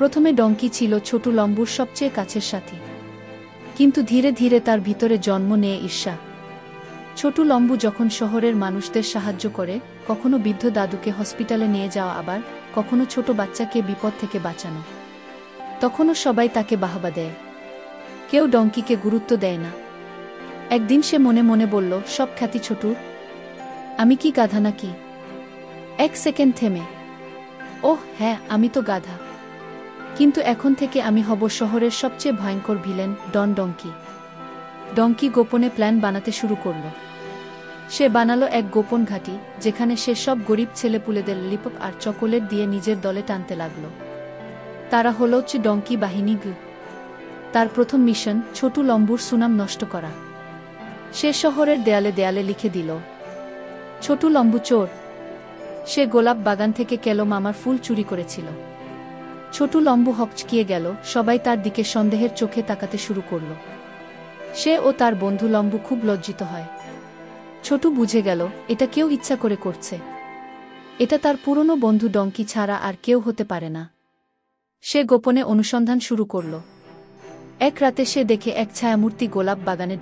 প্রথমে ডঙ্কি ছিল ছোট লম্বুর সবচেয়ে কাছের সাথী, কিন্তু ধীরে ধীরে তার ভিতরে জন্ম নেয় ঈর্ষা। ছোট লম্বু যখন শহরের মানুষদের সাহায্য করে, কখনো বৃদ্ধ দাদুকে হসপিটালে নিয়ে যাওয়া, আবার কখনো ছোট বাচ্চাকে বিপদ থেকে বাঁচানো, তখনও সবাই তাকে বাহবা দেয়। কেউ ডঙ্কিকে গুরুত্ব দেয় না। একদিন সে মনে মনে বলল, সব খ্যাতি ছোটুর, আমি কি গাধা নাকি? এক সেকেন্ড থেমে, ওহ হ্যাঁ, আমি তো গাধা, কিন্তু এখন থেকে আমি হব শহরের সবচেয়ে ভয়ঙ্কর ভিলেন, ডন ডঙ্কি। ডঙ্কি গোপনে প্ল্যান বানাতে শুরু করল। সে বানালো এক গোপন ঘাঁটি, যেখানে সে সব গরিব ছেলেপুলেদের লিপপ আর চকোলেট দিয়ে নিজের দলে টানতে লাগল। তারা হল ডঙ্কি বাহিনী গ। তার প্রথম মিশন, ছোট লম্বুর সুনাম নষ্ট করা। সে শহরের দেয়ালে দেয়ালে লিখে দিল, ছোট লম্বু চোর। সে গোলাপ বাগান থেকে কেলো মামার ফুল চুরি করেছিল। ছোট লম্বু হকচকিয়ে গেল, সবাই তার দিকে সন্দেহের চোখে তাকাতে শুরু করল। সে ও তার বন্ধু লম্বু খুব লজ্জিত হয়। ছোট বুঝে গেল, এটা কেউ ইচ্ছা করে করছে। এটা তার পুরনো বন্ধু ডঙ্কি ছাড়া আর কেউ হতে পারে না। সে গোপনে অনুসন্ধান শুরু করল। এক রাতে সে দেখে এক ছায়ামূর্তি গোলাপ বাগানে